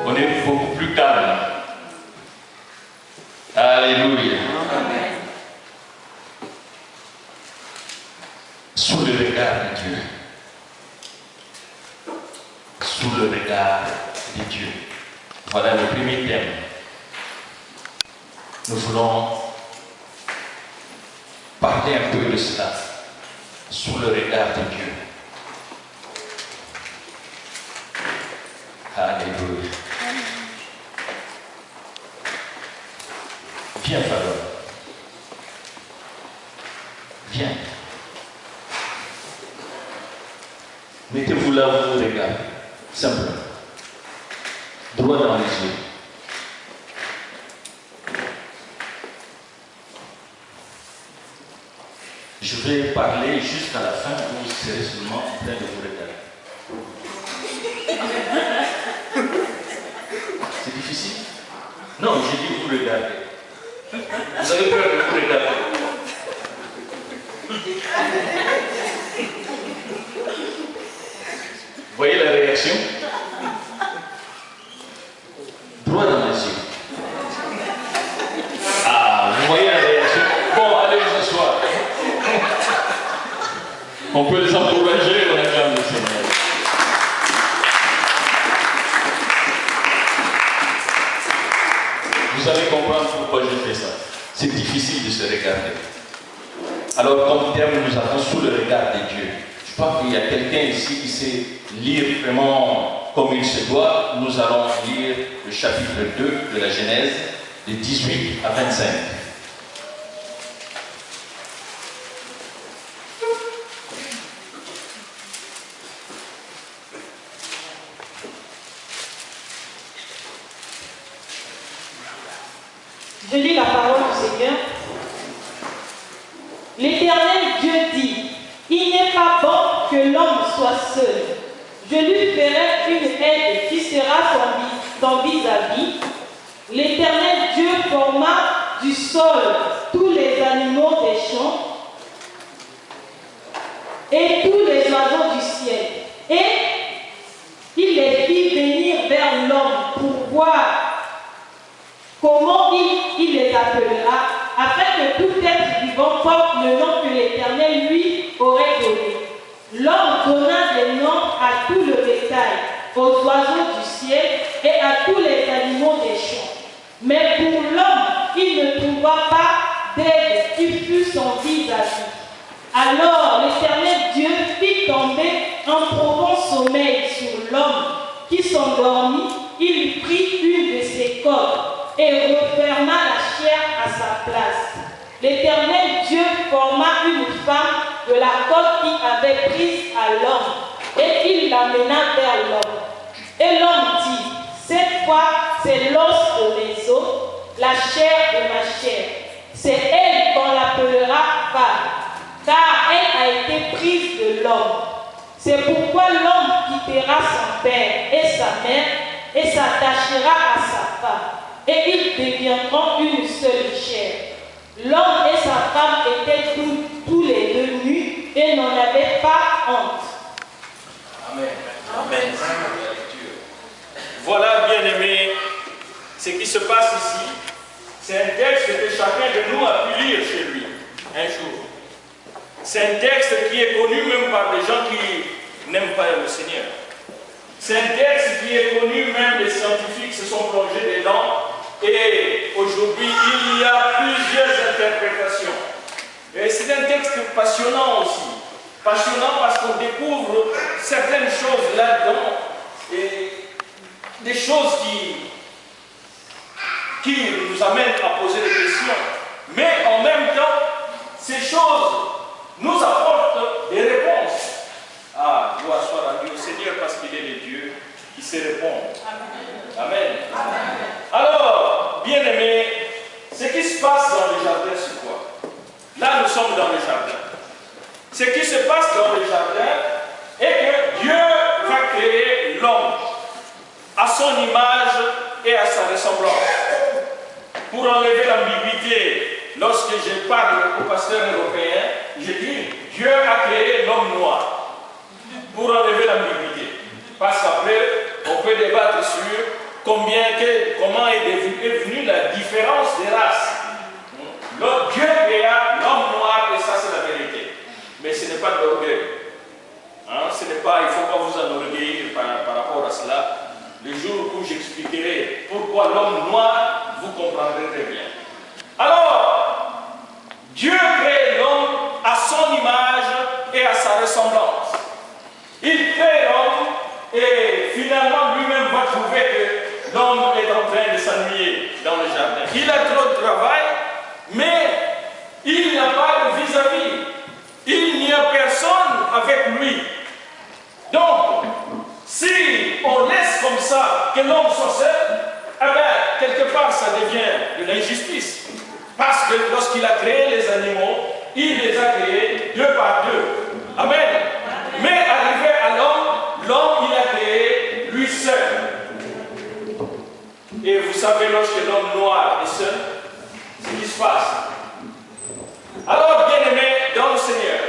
on est beaucoup plus calme. Alléluia. Sous le regard de Dieu. Sous le regard de Dieu. Voilà le premier thème. Nous voulons parler un peu de cela. Sous le regard de Dieu. Alléluia. Viens, Pharaon. Viens. Mettez-vous là où vous regardez. Simplement. Droit dans les yeux. Je vais parler jusqu'à la fin où vous serez seulement en train de vous regarder. C'est difficile? Non, j'ai dit vous regardez. Vous avez peur de vous regarder? Vous voyez la réaction? Droit dans les yeux. Ah, vous voyez la réaction? Bon, allez vous asseoir. On peut les encourager, on acclame le Seigneur. Vous allez comprendre pourquoi je fais ça. C'est difficile de se regarder. Alors, comme terme, nous avons sous le regard de Dieu. Je crois qu'il y a quelqu'un ici qui sait lire vraiment comme il se doit. Nous allons lire le chapitre 2 de la Genèse, de 18 à 25. Je lis la parole du Seigneur. L'Éternel Dieu dit, il n'est pas bon que l'homme soit seul. Je lui ferai une aide qui sera son vis-à-vis. L'Éternel Dieu forma du sol tous les animaux des champs et tous les oiseaux du ciel. Et il les fit venir vers l'homme pour voir comment il les appellera, afin que tout être vivant porte le nom que l'Éternel lui aurait donné. L'homme donna des noms à tout le bétail, aux oiseaux du ciel et à tous les animaux des champs. Mais pour l'homme, il ne trouva pas d'aide qui fût son vis-à-vis. Alors l'Éternel Dieu fit tomber un profond sommeil sur l'homme qui s'endormit. Il prit une de ses cordes et referma la chair à sa place. L'Éternel Dieu forma une femme de la côte qui avait prise à l'homme, et il l'amena vers l'homme. Et l'homme dit, cette fois c'est l'os de mes os, la chair de ma chair. C'est elle qu'on l'appellera femme, car elle a été prise de l'homme. C'est pourquoi l'homme quittera son père et sa mère et s'attachera à sa femme, et ils deviendront une seule chair. L'homme et sa femme étaient tous les deux nus et n'en avaient pas honte. Amen. Amen. Voilà, bien-aimés, ce qui se passe ici. C'est un texte que chacun de nous a pu lire chez lui un jour. C'est un texte qui est connu même par des gens qui n'aiment pas le Seigneur. C'est un texte qui est connu, même les scientifiques se sont plongés dedans. Et aujourd'hui, il y a plusieurs interprétations. Et c'est un texte passionnant aussi. Passionnant parce qu'on découvre certaines choses là-dedans. Et des choses qui nous amènent à poser des questions. Mais en même temps, ces choses nous apportent des réponses. Ah, gloire soit rendue au Seigneur parce qu'il est le Dieu qui sait répondre. Amen. Amen. Alors, bien-aimés, ce qui se passe dans le jardin, c'est quoi? Là, nous sommes dans le jardin. Ce qui se passe dans le jardin est que Dieu va créer l'homme à son image et à sa ressemblance. Pour enlever l'ambiguïté, lorsque je parle aux pasteurs européens, je dis Dieu a créé l'homme noir. Pour enlever l'ambiguïté. Parce qu'après, on peut débattre sur comment est venue la différence des races. Dieu créa l'homme noir et ça c'est la vérité. Mais ce n'est pas de l'orgueil. Ce n'est pas, il ne faut pas vous enorgueillir par rapport à cela. Le jour où j'expliquerai pourquoi l'homme noir, vous comprendrez très bien. Alors, Dieu crée l'homme à son image et à sa ressemblance. Il crée l'homme et finalement lui-même va trouver que l'homme est en train de s'ennuyer dans le jardin. Il a trop de travail, mais il n'a pas de vis-à-vis. Il n'y a personne avec lui. Donc, si on laisse comme ça que l'homme soit seul, eh bien, quelque part, ça devient de l'injustice. Parce que lorsqu'il a créé les animaux, il les a créés deux par deux. Amen. Mais arrivé à l'homme, il a créé lui seul. Et vous savez, lorsque l'homme noir est seul, ce qui se passe. Alors, bien-aimés dans le Seigneur,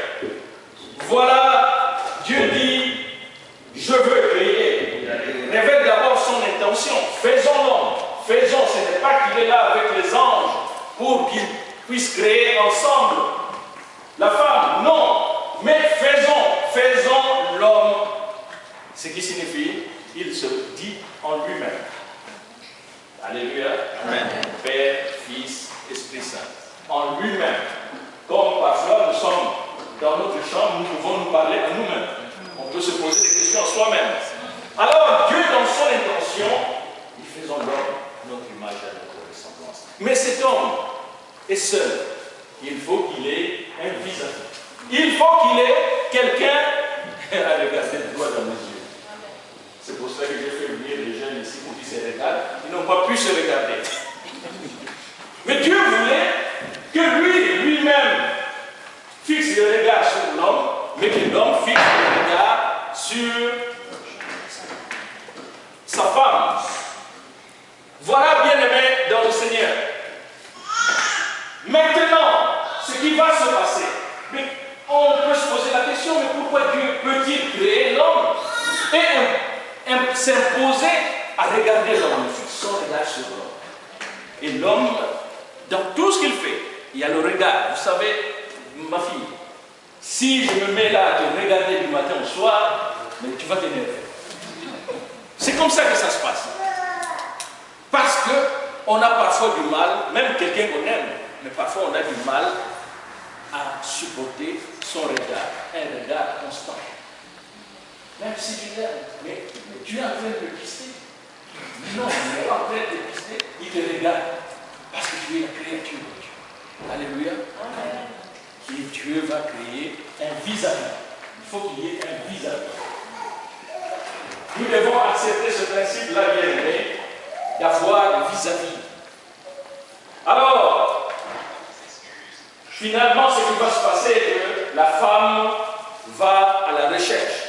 voilà, Dieu dit, je veux créer. Il révèle d'abord son intention. Faisons l'homme. Faisons, ce n'est pas qu'il est là avec les anges pour qu'ils puissent créer ensemble la femme. Non. Mais faisons l'homme. Ce qui signifie, il se dit en lui-même. Alléluia. Amen. Père, Fils, Esprit Saint. En lui-même. Comme parfois nous sommes dans notre chambre, nous pouvons nous parler à nous-mêmes. On peut se poser des questions soi-même. Alors, Dieu, dans son intention, il faisons l'homme notre image à notre ressemblance. Mais cet homme est seul. Il faut qu'il ait un vis-à-vis. Il faut qu'il ait quelqu'un à regarder le doigt dans mes yeux. C'est pour ça que j'ai fait venir les jeunes ici pour qu'ils se regardent. Ils n'ont pas pu se regarder. Mais Dieu voulait que lui-même fixe le regard sur l'homme, mais que l'homme fixe le regard sur sa femme. Voilà, bien-aimé dans le Seigneur. Maintenant, ce qui va se passer. Mais on peut se poser la question, mais pourquoi Dieu peut-il créer l'homme et s'imposer à regarder l'homme, fixe son regard sur l'homme. Et l'homme, dans tout ce qu'il fait, il y a le regard. Vous savez, ma fille, si je me mets là à te regarder du matin au soir, mais tu vas t'énerver. C'est comme ça que ça se passe. Parce qu'on a parfois du mal, même quelqu'un qu'on aime, mais parfois on a du mal à supporter son regard, un regard constant. Même si tu l'aimes, mais tu es en train de le pister. Non, il n'est pas en train de te pister, il te regarde. Parce que tu es la créature de Dieu. Alléluia. Amen. Et Dieu va créer un vis-à-vis. Il faut qu'il y ait un vis-à-vis. Nous devons accepter ce principe-là, bien aimé, d'avoir un vis-à-vis. Alors, finalement, ce qui va se passer, c'est que la femme va à la recherche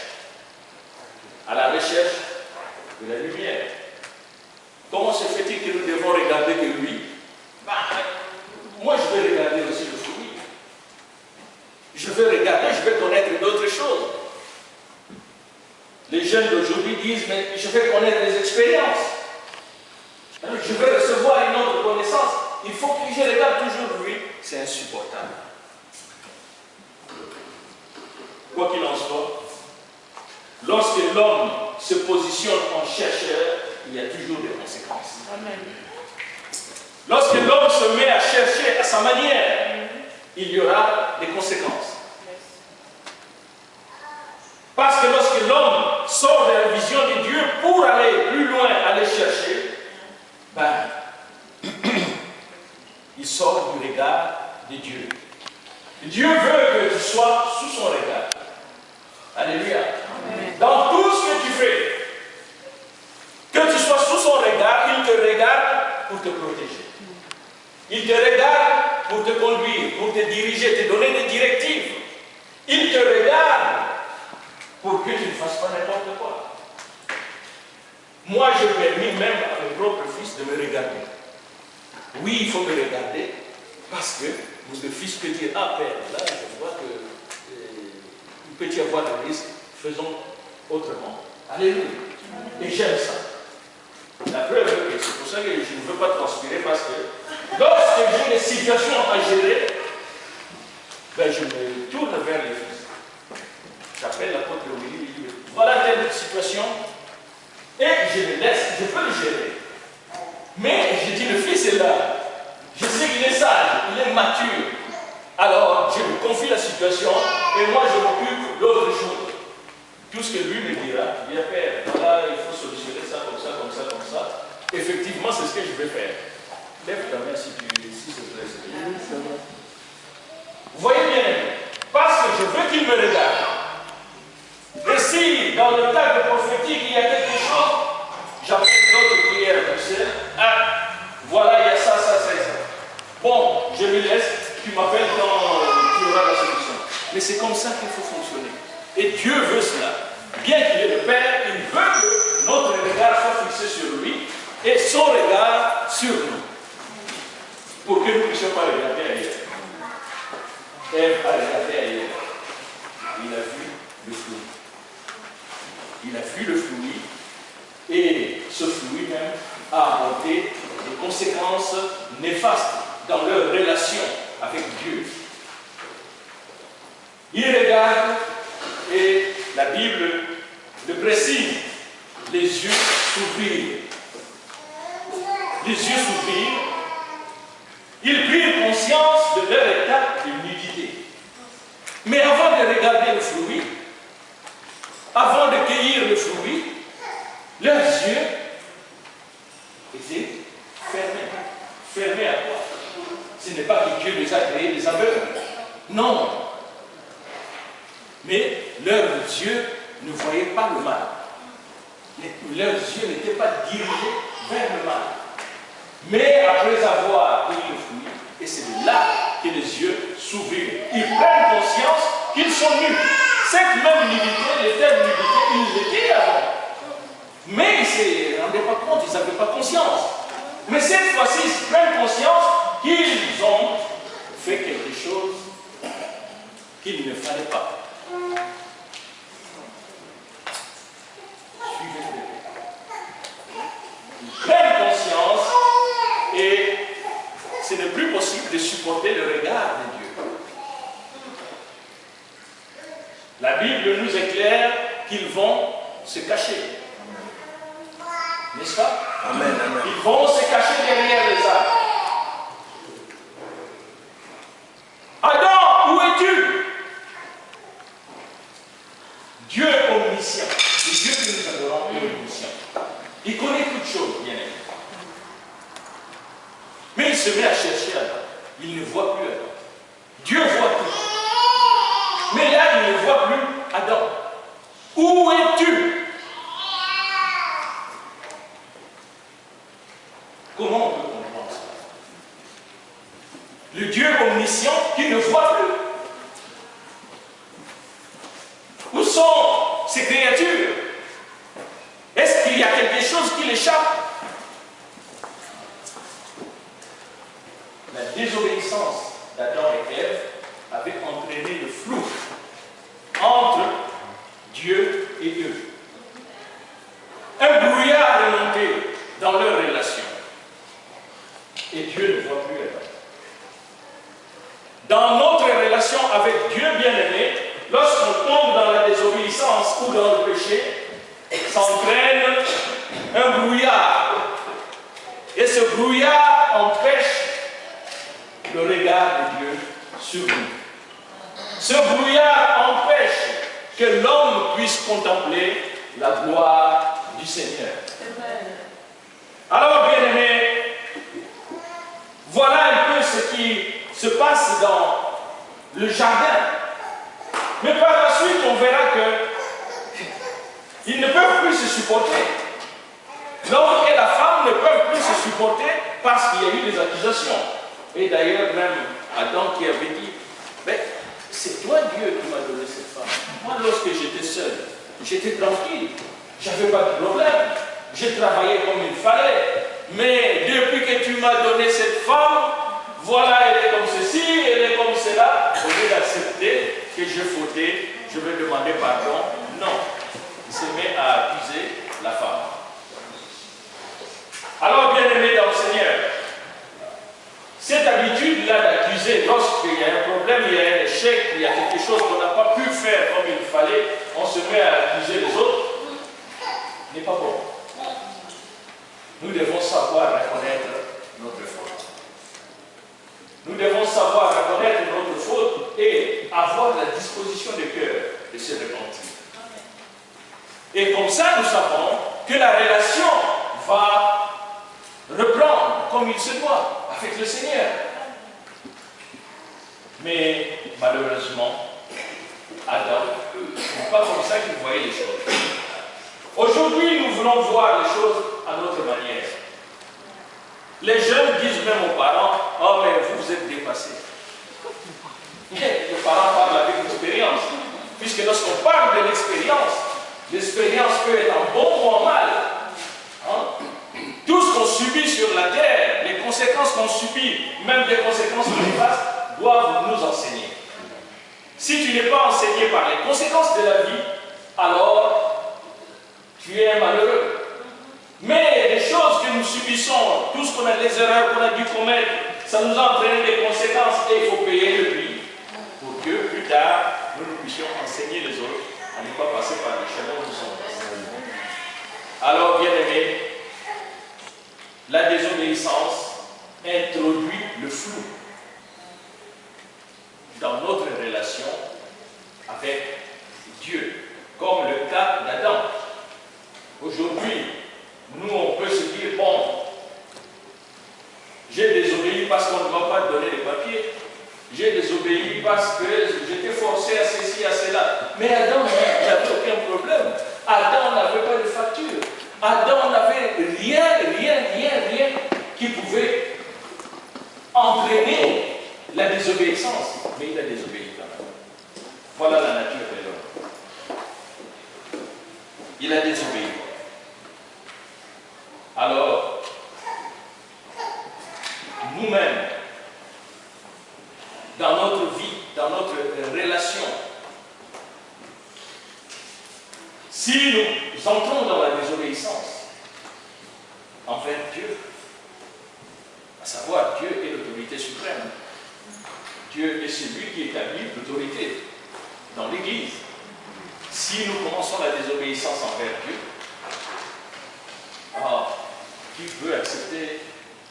de la lumière. Comment se fait-il que nous devons regarder que lui? Moi, je vais regarder aussi le fruit. Je vais regarder, je vais connaître d'autres choses. Les jeunes d'aujourd'hui disent, mais je vais connaître les expériences. Je vais recevoir une autre connaissance. Il faut que je regarde toujours lui. C'est insupportable. Quoi qu'il en soit, lorsque l'homme se positionne en chercheur, il y a toujours des conséquences. Amen. Lorsque l'homme se met à chercher à sa manière, il y aura des conséquences. Parce que lorsque l'homme sort de la vision de Dieu pour aller plus loin, aller chercher, il sort du regard de Dieu. Dieu veut que tu sois sous son regard. Alléluia. Amen. Dans tout ce que tu fais, que tu sois sous son regard, il te regarde pour te protéger. Il te regarde pour te conduire, pour te diriger, te donner des directives. Il te regarde pour que tu ne fasses pas n'importe quoi. Moi, je permets même à mes propres fils de me regarder. Oui, il faut me regarder parce que le fils peut dire, ah père, là, je vois qu'il peut y avoir un risque, faisons autrement. Alléluia. Et j'aime ça. La preuve, ça que je ne veux pas transpirer parce que lorsque j'ai des situations à gérer, ben je me tourne vers les fils. J'appelle l'apôtre Willy, je dis voilà telle situation, et je le laisse, je peux le gérer. Mais je dis le fils est là, je sais qu'il est sage, il est mature. Alors je lui confie la situation et moi je m'occupe d'autre chose. Tout ce que lui me dira, il va faire, voilà, il faut solutionner ça, comme ça, comme ça, comme ça. Effectivement, c'est ce que je vais faire. Lève ta main si tu si c'est vrai. Vous voyez bien, parce que je veux qu'il me regarde. Et si, dans le cadre prophétique, il y a quelque chose, j'appelle d'autres prières comme ça. Ah, voilà, il y a ça, ça, ça, ça. Bon, je me laisse, tu m'appelles quand tu auras la solution. Mais c'est comme ça qu'il faut fonctionner. Et Dieu veut cela. Bien qu'il est le Père, il veut que notre regard soit fixé sur lui et son regard sur nous. Pour que nous ne puissions pas regarder ailleurs. Ève a regardé ailleurs. Il a vu le fruit. Il a vu le fruit et ce fruit même a apporté des conséquences néfastes dans leur relation avec Dieu. Il regarde et la Bible le précise, les yeux s'ouvrirent. Les yeux s'ouvrirent, ils prirent conscience de leur état de nudité. Mais avant de regarder le fruit, avant de cueillir le fruit, leurs yeux étaient fermés. Fermés à quoi? Ce n'est pas que Dieu les a créés des aveugles. Non. Mais leurs yeux ne voyaient pas le mal. Leurs yeux n'étaient pas dirigés vers le mal. Mais après avoir pris le fruit, et c'est là que les yeux s'ouvrirent. Ils prennent conscience qu'ils sont nus. Cette même nudité, les termes nudité, ils l'étaient avant. Mais ils ne se rendaient pas compte, ils n'avaient pas conscience. Mais cette fois-ci, ils prennent conscience qu'ils ont fait quelque chose qu'il ne fallait pas. Ils prennent conscience et ce n'est plus possible de supporter le regard de Dieu. La Bible nous éclaire qu'ils vont se cacher. N'est-ce pas? Amen, amen. Ils vont se cacher derrière les arbres. Adam, où es-tu? Dieu omniscient. Le Dieu que nous adorons est omniscient. Il connaît toutes choses, bien aimé. Mais il se met à chercher Adam. Il ne voit plus Adam. Dieu voit tout. Mais là, il ne voit plus Adam. Où es-tu? Comment on peut comprendre ça? Le Dieu omniscient qui ne voit plus. Où sont ces créatures? Est-ce qu'il y a quelque chose qui l'échappe? La désobéissance d'Adam et Ève avait entraîné le flou entre Dieu et eux. Un brouillard est monté dans leur relation. Et Dieu ne voit plus Adam. Dans notre relation avec Dieu bien-aimé, lorsqu'on tombe dans la désobéissance ou dans le péché, s'entraîne un brouillard. Et ce brouillard empêche le regard de Dieu sur nous. Ce brouillard empêche que l'homme puisse contempler la gloire du Seigneur. Alors, bien-aimés, voilà un peu ce qui se passe dans le jardin. Mais par la suite, on verra que ils ne peuvent plus se supporter. L'homme et la femme ne peuvent plus se supporter parce qu'il y a eu des accusations. Et d'ailleurs, même Adam qui avait dit, mais c'est toi Dieu qui m'a donné cette femme. Moi, lorsque j'étais seul, j'étais tranquille. Je n'avais pas de problème. J'ai travaillé comme il fallait. Mais depuis que tu m'as donné cette femme, voilà, elle est comme ceci, elle est comme cela. Au lieu d'accepter que j'ai fauté, je vais demander pardon. Non. Il se met à accuser la femme. Alors, bien aimé, Cette habitude-là d'accuser, lorsqu'il y a un problème, il y a un échec, il y a quelque chose qu'on n'a pas pu faire comme il fallait, on se met à accuser les autres, n'est pas bon. Nous devons savoir reconnaître notre faute. Nous devons savoir reconnaître notre faute et avoir la disposition de cœur de se repentir. Et comme ça, nous savons que la relation va reprendre comme il se doit avec le Seigneur. Mais malheureusement, Adam n'est pas comme ça qu'il voyait les choses. Aujourd'hui, nous voulons voir les choses à notre manière. Les jeunes disent même aux parents, « Oh, mais vous êtes dépassés. » Les parents parlent avec l'expérience. Puisque lorsqu'on parle de l'expérience peut être en bon ou en mal. Hein? Tout ce qu'on subit sur la terre, les conséquences qu'on subit, même les conséquences néfastes, doivent nous enseigner. Si tu n'es pas enseigné par les conséquences de la vie, alors tu es un malheureux. Mais les choses que nous subissons, tout ce qu'on a, les erreurs qu'on a dû commettre, ça nous a entraîné des conséquences et il faut payer le prix pour que plus tard, nous puissions enseigner les autres à ne pas passer par les chemins où nous sommes passés. Alors, bien aimés, la désobéissance introduit le flou dans notre relation avec Dieu, comme le cas d'Adam. Aujourd'hui, nous, on peut se dire, bon, j'ai désobéi parce qu'on ne m'a pas donné les papiers, j'ai désobéi parce que j'étais forcé à ceci, à cela. Mais Adam n'avait aucun problème. Adam n'avait pas de facture. Adam n'avait rien qui pouvait entraîner la désobéissance. Mais il a désobéi quand même. Voilà la nature de l'homme. Il a désobéi. Alors, nous-mêmes, dans notre vie, dans notre relation, si nous entrons dans la désobéissance envers Dieu, à savoir Dieu est l'autorité suprême, Dieu est celui qui établit l'autorité dans l'Église. Si nous commençons la désobéissance envers Dieu, qui peut accepter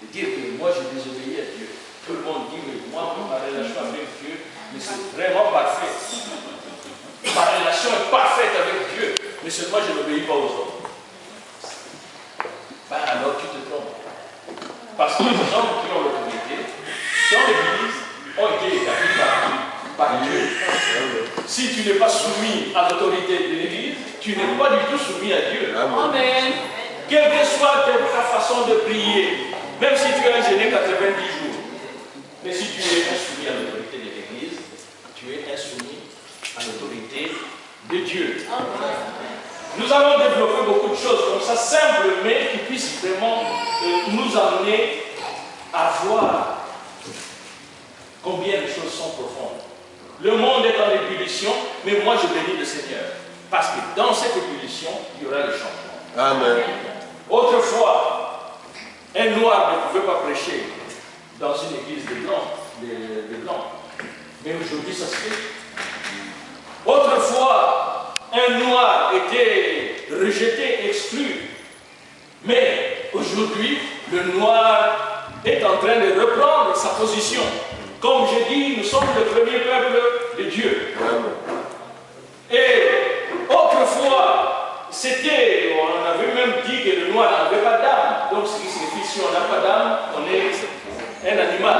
de dire que moi j'ai désobéi à Dieu? Tout le monde dit, mais moi, ma relation avec Dieu, mais c'est vraiment parfait. Ma relation est parfaite avec Dieu, mais seulement je n'obéis pas aux autres. Ben alors tu te trompes. Parce que les hommes qui ont l'autorité dans l'Église ont été établis par Dieu. Si tu n'es pas soumis à l'autorité de l'Église, tu n'es pas du tout soumis à Dieu. Amen. Quelle que soit ta façon de prier, même si tu as jeûné 90 jours, mais si tu es insoumis à l'autorité de l'Église, tu es insoumis à l'autorité de Dieu. Nous allons développer beaucoup de choses comme ça, simples, mais qui puissent vraiment nous amener à voir combien les choses sont profondes. Le monde est en ébullition, mais moi je bénis le Seigneur. Parce que dans cette ébullition, il y aura le changement. Amen. Autrefois, un noir ne pouvait pas prêcher dans une église de blancs. Mais aujourd'hui, ça se fait. Autrefois, un noir était rejeté, exclu. Mais aujourd'hui, le noir est en train de reprendre sa position. Comme j'ai dit, nous sommes le premier peuple de Dieu. Et autrefois, on avait même dit que le noir n'avait pas d'âme. Donc, ce qui signifie si on n'a pas d'âme, on est un animal.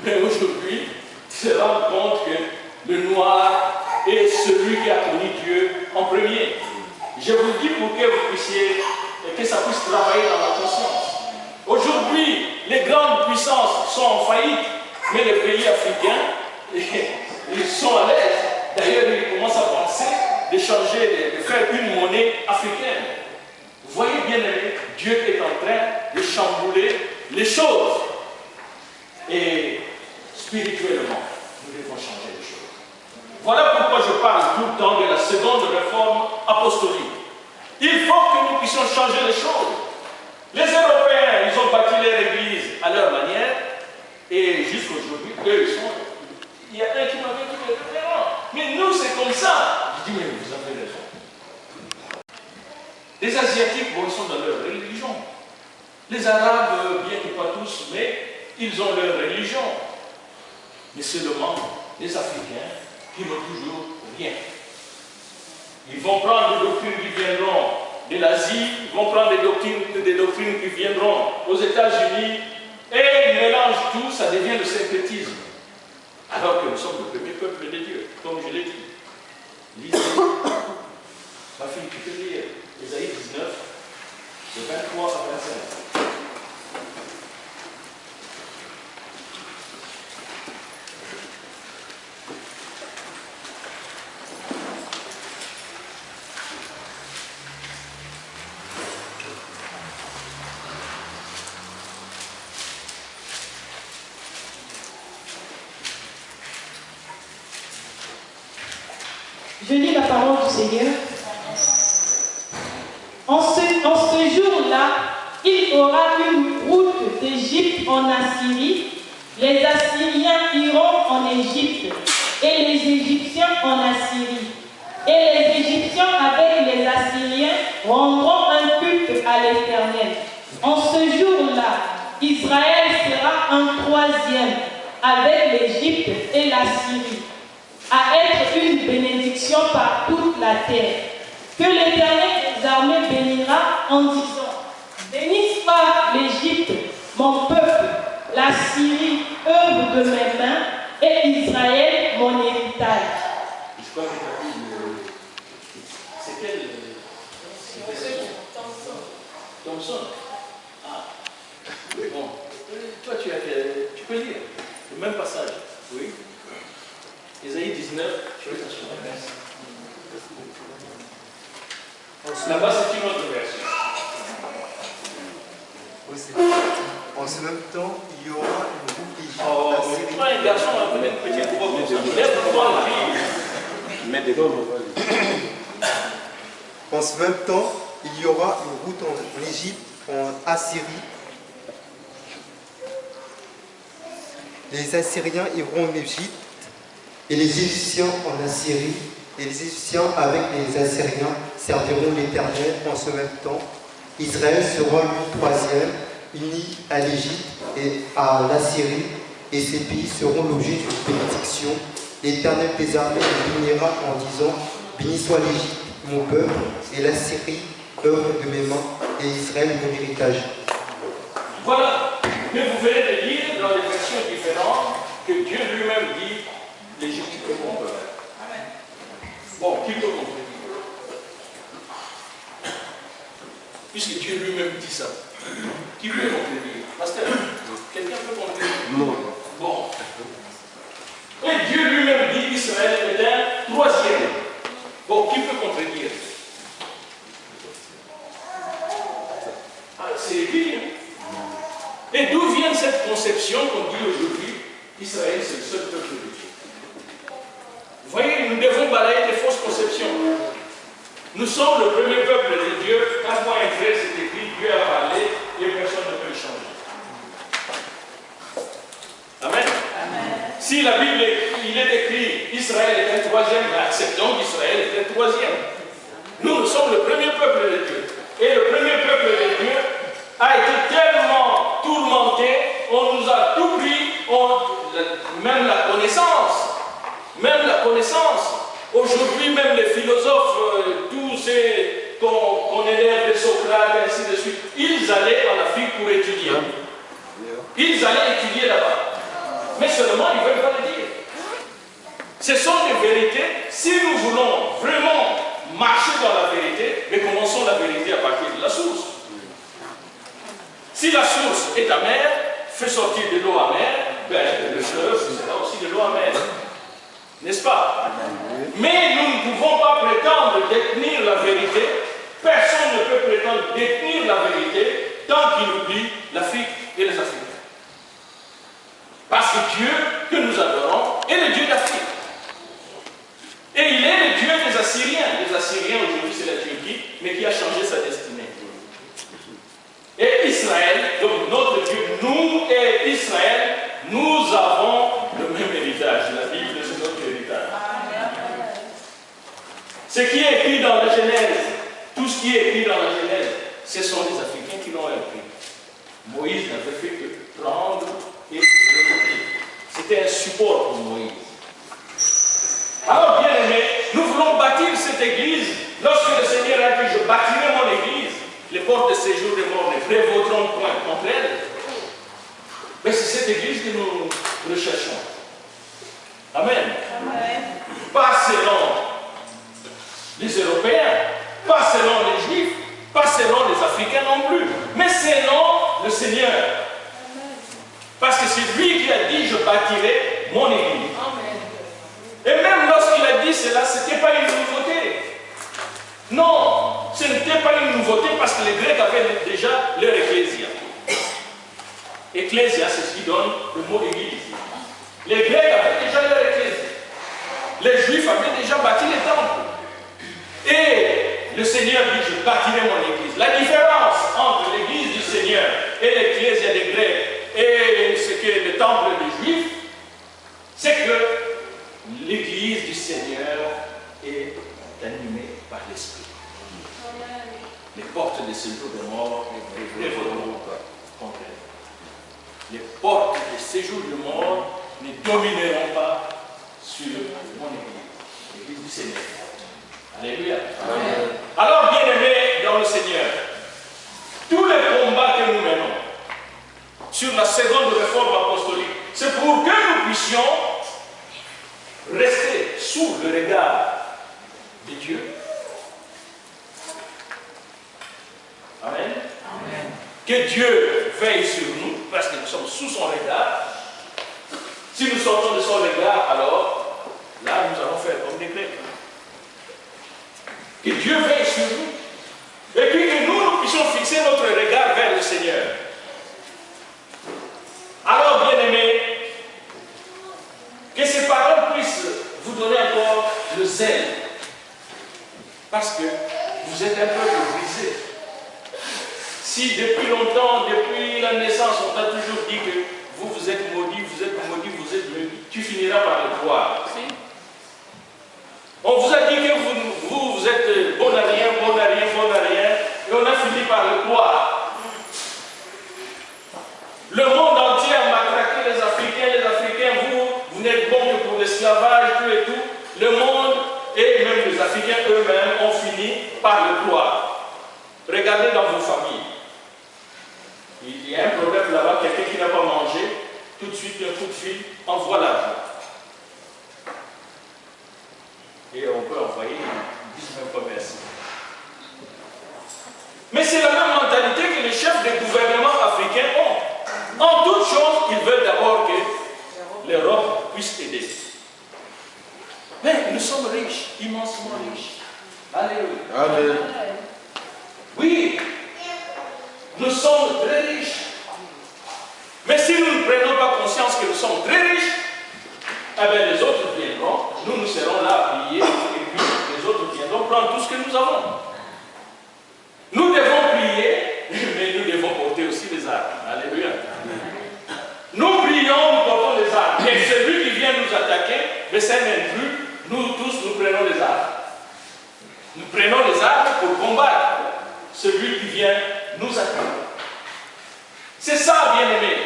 Mais aujourd'hui, tu te rends compte que le noir est celui qui a connu Dieu en premier. Je vous le dis pour que vous puissiez, que ça puisse travailler dans la conscience. Aujourd'hui, les grandes puissances sont en faillite, mais les pays africains, ils sont à l'aise. D'ailleurs, ils commencent à penser d'échanger, de faire une monnaie africaine. Vous voyez bien, Dieu est en train de chambouler les choses. Et spirituellement, nous devons changer les choses. Voilà pourquoi je parle tout le temps de la seconde réforme apostolique. Il faut que nous puissions changer les choses. Les Européens, ils ont bâti leur église à leur manière, Et jusqu'aujourd'hui, eux, ils sont... Il y a un qui m'avait dit, mais nous, c'est comme ça. Je dis, mais vous avez raison. Les Asiatiques, bon, ils sont dans leur religion. Les Arabes, bien que pas tous, mais ils ont leur religion. Mais seulement les Africains qui n'ont toujours rien. Ils vont prendre des doctrines qui viendront de l'Asie, ils vont prendre des doctrines qui viendront aux États-Unis, et ils mélangent tout, ça devient le syncrétisme. Alors que nous sommes le premier peuple de Dieu, comme je l'ai dit. Lisez. Ma fille, tu peux lire Ésaïe 19, de 23 à 25. Je lis la parole du Seigneur. En ce jour-là, il y aura une route d'Égypte en Assyrie. Les Assyriens iront en Égypte et les Égyptiens en Assyrie. Et les Égyptiens avec les Assyriens rendront un culte à l'Éternel. En ce jour-là, Israël sera un troisième avec l'Égypte et l'Assyrie, à être une bénédiction par toute la terre. Que l'Éternel des armées bénira en disant: béni soit l'Égypte, mon peuple, la Syrie, œuvre de mes mains, et Israël, mon héritage. Je crois que tu as dit, c'est quel Thomson. Ah, bon. Toi, tu peux lire le même passage. Oui. Ésaïe 19, je vais t'assurer. Là-bas, c'est une autre version. En ce même temps, il y aura une route d'Égypte. Oh, tu vois un garçon avec une petite robe de ça. Lève-toi, fille. Mets des gommes. En ce même temps, il y aura une route en Égypte, en Assyrie. Les Assyriens iront en Égypte et les Égyptiens en Assyrie. Et les Égyptiens avec les Assyriens serviront l'Éternel. En ce même temps, Israël sera le troisième, uni à l'Égypte et à l'Assyrie, et ces pays seront l'objet d'une bénédiction. L'Éternel des armées les bénira en disant: béni soit l'Égypte, mon peuple, et l'Assyrie, œuvre de mes mains, et Israël, mon héritage. Voilà, mais vous verrez de lire dans des versions différentes que Dieu lui-même dit: l'Égypte est mon peuple. Bon, qui peut contredire? Puisque Dieu lui-même dit ça, qui peut contredire? Pasteur, quelqu'un peut contredire? Non. Bon. Et Dieu lui-même dit Israël est un troisième. Bon, qui peut contredire? Ah, c'est écrit. Et d'où vient cette conception qu'on dit aujourd'hui Israël, c'est le seul peuple de Dieu? Vous voyez, nous devons balayer des fausses conceptions. Nous sommes le premier peuple de Dieu. Un point et trait, c'est écrit, Dieu a parlé et personne ne peut le changer. Amen. Amen. Si la Bible, il est écrit Israël est un troisième, acceptons qu'Israël est un troisième. Nous sommes le premier peuple de Dieu. Et le premier peuple de Dieu a été tellement tourmenté, on nous a tout pris, même la connaissance. Même la connaissance. Aujourd'hui, même les philosophes, tous ces qu'on élève de Socrate, ainsi de suite, ils allaient en Afrique pour étudier. Ils allaient étudier là-bas. Mais seulement, ils ne veulent pas le dire. Ce sont des vérités. Si nous voulons vraiment marcher dans la vérité, mais commençons la vérité à partir de la source. Si la source est amère, fait sortir de l'eau amère, ben, le fleuve sera aussi de l'eau amère. N'est-ce pas? Mais nous ne pouvons pas prétendre détenir la vérité. Personne ne peut prétendre détenir la vérité tant qu'il oublie l'Afrique et les Africains. Parce que Dieu que nous adorons est le Dieu d'Afrique. Et il est le Dieu des Assyriens. Les Assyriens aujourd'hui c'est la Turquie, mais qui a changé sa destinée. Et Israël, donc notre de Dieu, nous et Israël, nous avons le même héritage. La Bible, c'est notre héritage. Ce qui est écrit dans la Genèse, tout ce qui est écrit dans la Genèse, ce sont les Africains qui l'ont écrit. Moïse n'avait fait que prendre et répéter. C'était un support pour Moïse. Alors, bien aimés, nous voulons bâtir cette église. Lorsque le Seigneur a dit, je bâtirai mon église, les portes de séjour des morts ne prévaudront point contre elle. Mais c'est cette église que nous recherchons. Amen. Amen. Pas selon les Européens, pas selon les Juifs, pas selon les Africains non plus, mais selon le Seigneur. Amen. Parce que c'est lui qui a dit, je bâtirai mon église. Amen. Et même lorsqu'il a dit cela, ce n'était pas une nouveauté. Non, ce n'était pas une nouveauté parce que les Grecs avaient déjà leur ecclésia. Ecclésia, c'est ce qui donne le mot église. Les Grecs avaient déjà leur ecclésia. Les Juifs avaient déjà bâti les temples. Et le Seigneur dit, je bâtirai mon église. La différence entre l'église du Seigneur et l'ecclésia des Grecs et ce qu'est le temple des Juifs, c'est que l'église du Seigneur est animée par l'Esprit. Les portes des séjours de mort ne prévaudront pas contre elle. Les portes des séjours de mort ne domineront pas sur mon église, l'église du Seigneur. Alléluia. Amen. Alors, bien-aimés dans le Seigneur, tous les combats que nous menons sur la seconde réforme apostolique, c'est pour que nous puissions rester sous le regard de Dieu. Amen. Amen. Que Dieu veille sur nous, parce que nous sommes sous son regard. Si nous sortons de son regard, alors là, nous allons faire comme des Grecs. Que Dieu veille sur nous. Et puis que nous puissions fixer notre regard vers le Seigneur. Alors, bien-aimés, que ces paroles puissent vous donner encore le zèle. Parce que vous êtes un peu brisé. Si depuis longtemps, depuis la naissance, on t'a toujours dit que vous êtes maudit, vous êtes maudit, vous êtes maudit, tu finiras par le croire. On vous a dit que vous êtes bon à rien, bon à rien, bon à rien, et on a fini par le croire. Le monde entier a matraqué les Africains, vous n'êtes bon que pour l'esclavage, tout et tout. Le monde et même les Africains eux-mêmes ont fini par le croire. Regardez dans vos familles. Il y a un problème là-bas, quelqu'un qui n'a pas mangé, tout de suite un coup de fil, envoie l'argent. Et on peut envoyer, ils disent même pas merci. Mais c'est la même mentalité que les chefs des gouvernements africains ont. En toute chose, ils veulent d'abord que l'Europe puisse aider. Mais nous sommes riches, immensement riches. Alléluia. Amen. Oui, nous sommes très riches. Mais si nous ne prenons pas conscience que nous sommes très riches, eh bien les autres viendront, nous serons là à prier, et puis les autres viendront prendre tout ce que nous avons. Nous devons prier, mais nous devons porter aussi les armes. Alléluia. Nous prions, nous portons les armes. Et celui qui vient nous attaquer, mais c'est un intrus, nous tous, nous prenons les armes. Nous prenons les armes pour combattre celui qui vient nous attaquer. C'est ça, bien-aimés.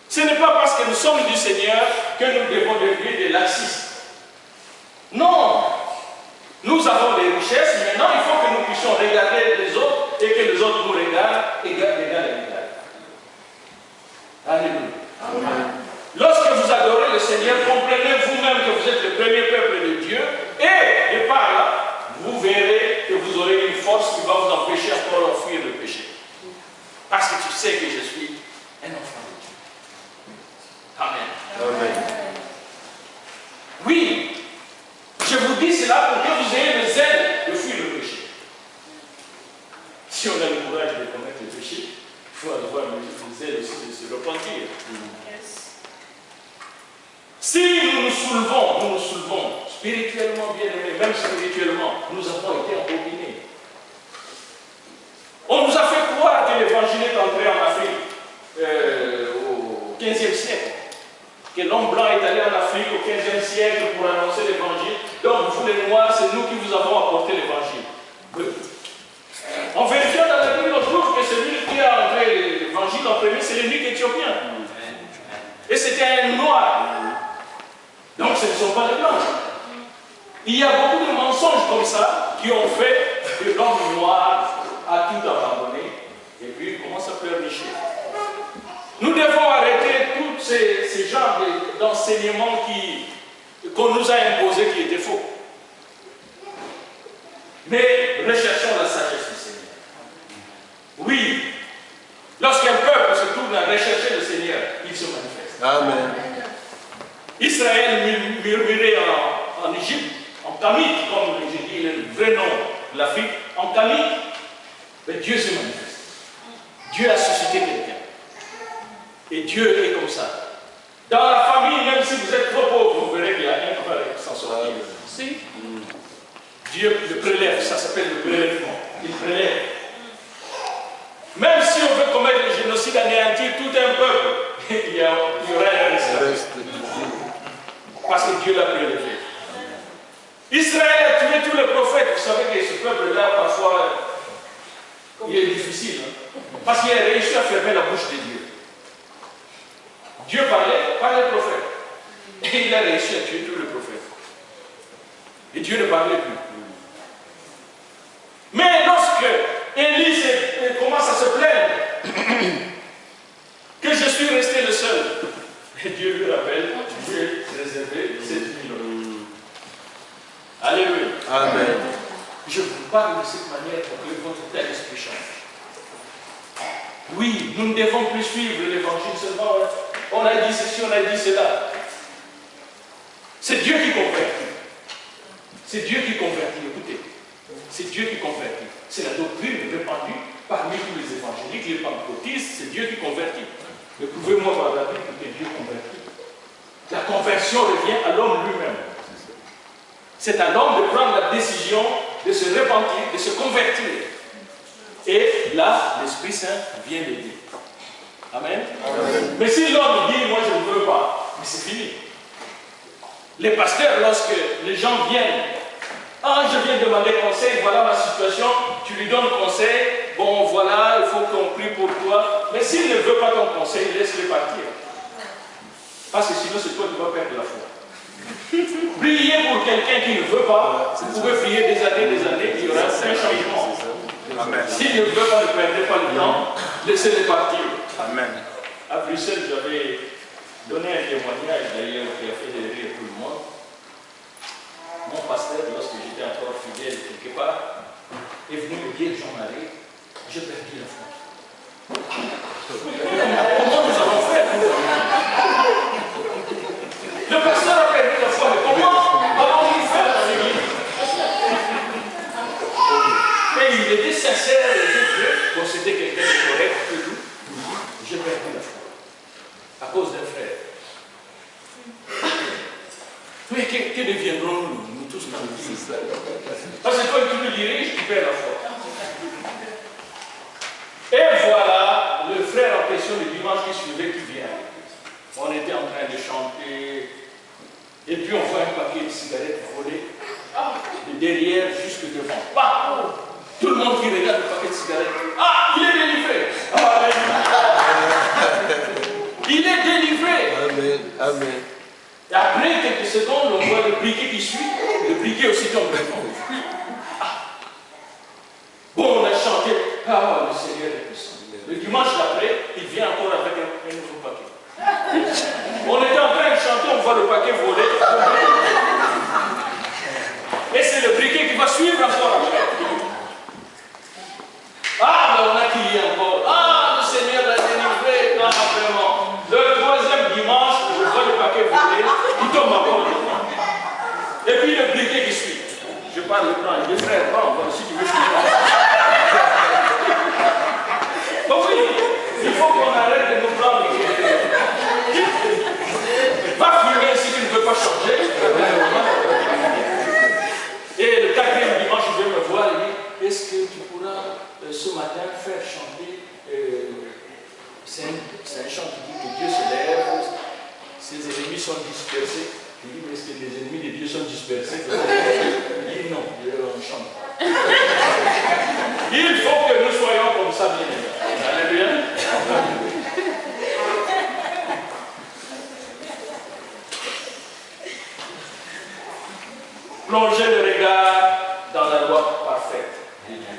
Ce n'est pas parce que nous sommes du Seigneur que nous devons devenir des laxistes. Non. Nous avons des richesses, maintenant il faut que nous puissions regarder les autres et que les autres nous regardent égal. Alléluia. Amen. Lorsque vous adorez le Seigneur, comprenez vous-même que vous êtes le premier peuple de Dieu et de par là, vous verrez que vous aurez une force qui va vous empêcher encore d'enfuir le péché. Parce que tu sais que je suis un enfant de Dieu. Amen. Amen. Oui, je vous dis cela pour que vous ayez le zèle de fuir le péché. Si on a le courage de commettre le péché, il faut avoir le zèle aussi de se repentir. Si nous nous soulevons spirituellement bien aimés, même spirituellement, nous avons été embobinés. On nous a fait croire que l'évangile est entré en Afrique 15e siècle pour annoncer l'évangile. Donc vous les Noirs, c'est nous qui vous avons apporté l'évangile. En vérifiant dans la Bible, on trouve que celui qui a entré l'évangile en premier, c'est l'eunuque éthiopien. Et c'était un noir. Donc ce ne sont pas les blancs. Il y a beaucoup de mensonges comme ça qui ont fait que l'homme noir a tout abandonné et puis il commence à pleurnicher. Nous devons arrêter tous ces genres d'enseignements qu'on nous a imposés qui étaient faux. Mais recherchons la sagesse du Seigneur. Oui, lorsqu'un peuple se tourne à rechercher le Seigneur, il se manifeste. Amen. Israël murmurait en Égypte, en Kamite, comme j'ai dit le vrai nom de l'Afrique, en Kamite, mais Dieu se manifeste. Dieu a suscité quelqu'un. Et Dieu est comme ça. Dans la famille, même si vous êtes trop pauvre, vous verrez qu'il y a un qui va s'en sortir. Si. Dieu le prélève, ça s'appelle le prélèvement. Il prélève. Même si on veut commettre le génocide, anéantir tout un peuple, il y aura un reste. Parce que Dieu l'a prélevé. Israël a tué tous les prophètes. Vous savez que ce peuple-là, parfois, il est difficile. Hein? Parce qu'il a réussi à fermer la bouche de Dieu. Dieu parlait par les prophètes. Et il a réussi à tuer tous les prophètes. Et Dieu ne parlait plus. Mais lorsque Élie commence à se plaindre que je suis resté le seul, et Dieu lui rappelle, Dieu a réservé 7 000 hommes. Alléluia. Amen. Je vous parle de cette manière pour que votre tel esprit change. Oui, nous ne devons plus suivre l'évangile seulement. On a dit ceci, on a dit cela. C'est Dieu qui convertit. C'est Dieu qui convertit, écoutez. C'est Dieu qui convertit. C'est la doctrine répandue parmi tous les évangéliques, les pentecôtistes, c'est Dieu qui convertit. Mais pouvez-moi voir la Bible que Dieu convertit. La conversion revient à l'homme lui-même. C'est à l'homme de prendre la décision de se repentir, de se convertir. Et là, l'Esprit Saint vient l'aider. Amen. Amen. Mais si l'homme dit, moi je ne veux pas, mais c'est fini. Les pasteurs, lorsque les gens viennent, ah, je viens demander conseil, voilà ma situation, tu lui donnes conseil, bon voilà, il faut qu'on prie pour toi. Mais s'il ne veut pas ton conseil, laisse-le partir. Parce que sinon, c'est toi qui vas perdre la foi. Priez pour quelqu'un qui ne veut pas, vous pouvez prier des années, il y aura un changement. S'il ne veut pas, ne perdez pas le temps, laissez-le partir. Amen. À Bruxelles, j'avais donné un témoignage d'ailleurs qui a fait rire tout le monde. Mon pasteur, lorsque j'étais encore fidèle quelque part, est venu me dire, Jean-Marie, j'ai perdu la foi. Comment nous allons faire? Le pasteur a perdu la foi, mais comment allons-nous faire dans l'église? Et il était sincère, il était Dieu, donc c'était quelqu'un de correct, que tout. J'ai perdu la foi à cause d'un frère. Mais que deviendrons-nous, nous tous dans l'église? Parce que quand tu me diriges, tu perds la foi. Et voilà le frère en question le dimanche qui suivait qui vient. On était en train de chanter, et puis on voit un paquet de cigarettes volées, de derrière jusque devant. Bah, tout le monde qui regarde le paquet de cigarettes, ah, il est délivré. Il est délivré. Amen. Amen. Et après quelques secondes, on voit le briquet qui suit, le briquet aussi tombe. Bon, on a chanté, ah, le Seigneur est puissant. Le dimanche d'après, il vient encore avec un nouveau paquet. On était en train de chanter, on voit le paquet voler. Et c'est le briquet qui va suivre encore après. Ah, mais on a crié encore. Ah, le Seigneur l'a délivré. Ah, vraiment. Le troisième dimanche, je vois le paquet voler, il tombe encore. Et puis le briquet qui suit. Je parle le prendre. Les frères, prends, si tu veux suivre. Bon, oui, il faut qu'on arrête de nous prendre. Va fumer si tu ne veux pas changer. Et le quatrième dimanche, je vais me voir et dire, est-ce que tu pourras ce matin faire chanter, c'est un chant qui dit que Dieu se lève, ses ennemis sont dispersés. Je dis, mais est-ce que les ennemis de Dieu sont dispersés? Il dit non, on chante. Il faut que nous soyons comme ça, bien aimés. Alléluia. Plonger le regard dans la loi parfaite de Dieu.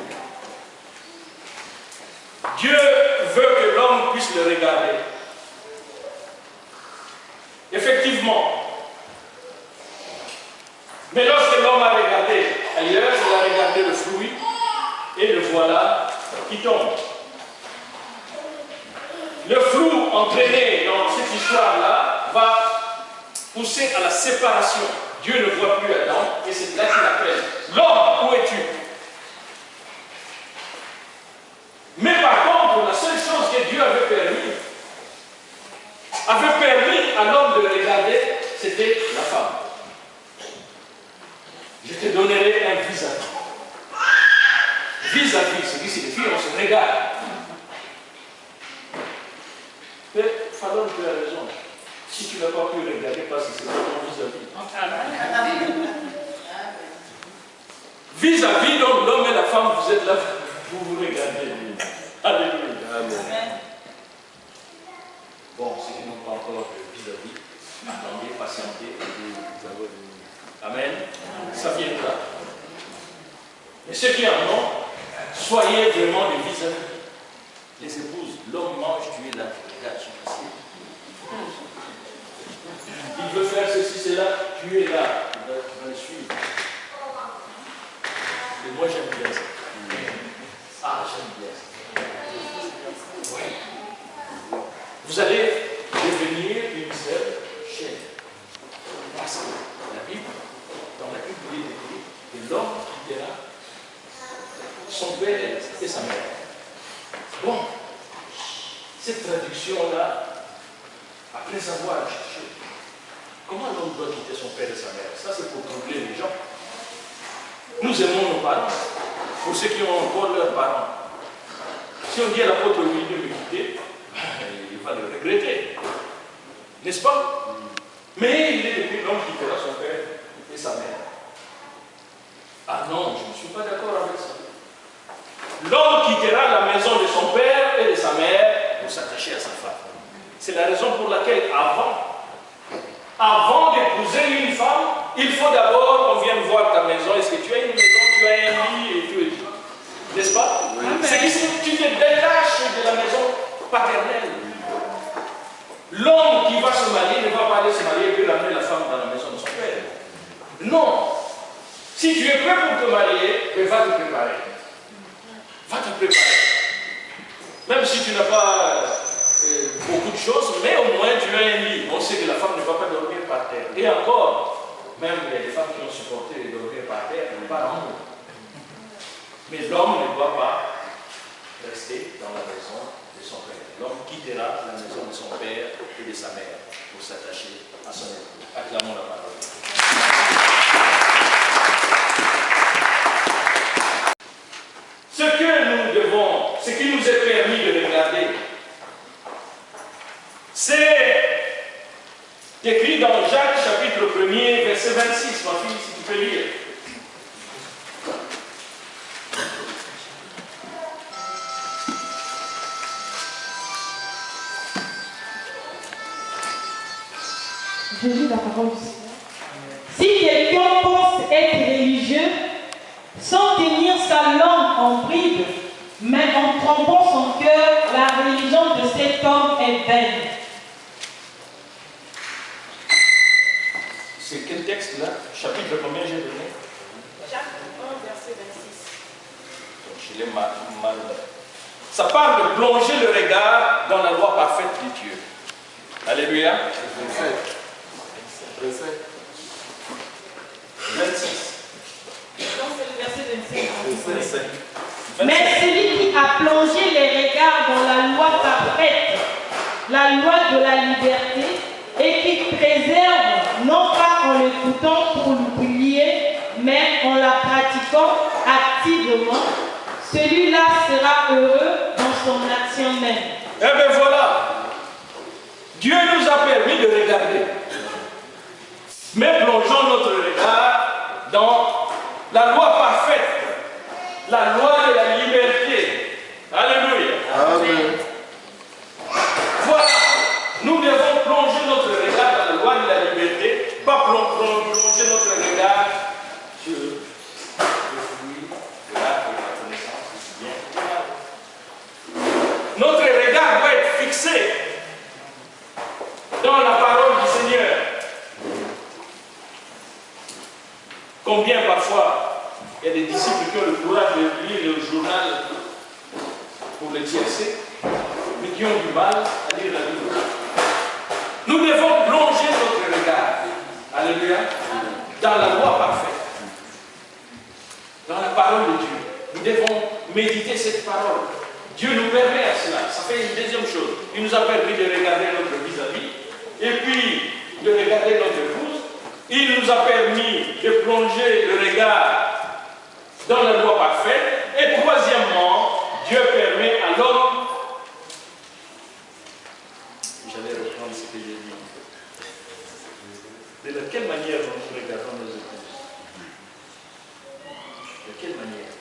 Dieu veut que l'homme puisse le regarder. Effectivement. Mais lorsque l'homme a regardé ailleurs, il a regardé le fruit et le voilà qui tombe. Le flou entraîné dans cette histoire-là va pousser à la séparation. Dieu ne voit plus Adam et c'est là qu'il appelle. L'homme, où es-tu? Mais par contre, la seule chose que Dieu avait permis à l'homme de regarder, c'était la femme. Je te donnerai un vis-à-vis. Vis-à-vis, c'est-à-dire que les filles, on se regarde. Mais Fallon, tu as raison. Si tu n'as pas pu regarder, parce que c'est pas ton vis-à-vis. Vis-à-vis, donc l'homme et la femme, vous êtes là, vous vous regardez. Alléluia. Amen. Bon, ceux qui n'ont pas encore de vis-à-vis, attendez, patientez. Amen. Ça viendra. Et ceux qui en ont, soyez vraiment des vis-à-vis. Les épouses, l'homme mange, tu es là. Regarde son assiette. Il veut faire ceci, cela, tu es là. Tu vas le suivre. Et moi, j'aime bien ça. Ah, j'aime bien ça. Oui. Vous allez devenir une seule chair. Parce que la Bible, dans la Bible, il est écrit que l'homme quittera son père et sa mère. Bon, cette traduction-là, après avoir cherché, comment l'homme doit quitter son père et sa mère? Ça, c'est pour troubler les gens. Nous aimons nos parents. Pour ceux qui ont encore leurs parents. Si on dit à l'apôtre Willy de me quitter, il va le regretter. N'est-ce pas? Mais il est depuis l'homme qui quittera son père et sa mère. Ah non, je ne suis pas d'accord avec ça. L'homme quittera la maison de son père et de sa mère pour s'attacher à sa femme. C'est la raison pour laquelle avant d'épouser une femme, il faut d'abord qu'on vienne voir ta maison. Est-ce que tu as une maison, tu as un lit et tout et tout. N'est-ce pas? Oui. C'est que si tu te détaches de la maison paternelle, l'homme qui va se marier ne va pas aller se marier et puis ramener la femme dans la maison de son père. Non. Si tu es prêt pour te marier, ben va te préparer. Va te préparer. Même si tu n'as pas beaucoup de choses, mais au moins tu as un lit. On sait que la femme ne va pas dormir par terre. Et encore, même il y a des femmes qui ont supporté de dormir par terre, mais pas l'amour. Mais l'homme ne doit pas rester dans la maison de son père. L'homme quittera la maison de son père et de sa mère pour s'attacher à son époux. Acclamons la parole. Ce que nous devons, ce qui nous est permis de regarder, c'est écrit dans Jacques chapitre 1er, verset 26. Ma fille, si tu peux lire. Je lis la parole du Seigneur. Si quelqu'un pense être religieux, sans tenir sa langue en bride, mais en trompant son cœur, la religion de cet homme est vaine. C'est quel texte là? Chapitre combien j'ai donné? Jacques 1, verset 26. Donc, je l'ai mal. Ça parle de plonger le regard dans la loi parfaite de Dieu. Alléluia. 26. Donc c'est le verset 25. 25. Mais celui qui a plongé les regards dans la loi parfaite, la loi de la liberté, et qui préserve, non pas en l'écoutant pour l'oublier, mais en la pratiquant activement, celui-là sera heureux dans son action même. Eh bien voilà, Dieu nous a permis de regarder. Combien parfois il y a des disciples qui ont le courage de lire le journal pour le tiercé, mais qui ont du mal à lire la Bible. Nous devons plonger notre regard, alléluia, dans la loi parfaite, dans la parole de Dieu. Nous devons méditer cette parole. Dieu nous permet à cela. Ça fait une deuxième chose. Il nous a permis de regarder notre vis-à-vis, et puis de regarder notre épouse. Il nous a permis de plonger le regard dans la loi parfaite. Et troisièmement, Dieu permet à l'homme. J'allais reprendre ce que j'ai dit. De quelle manière nous regardons nos épouses? De quelle manière?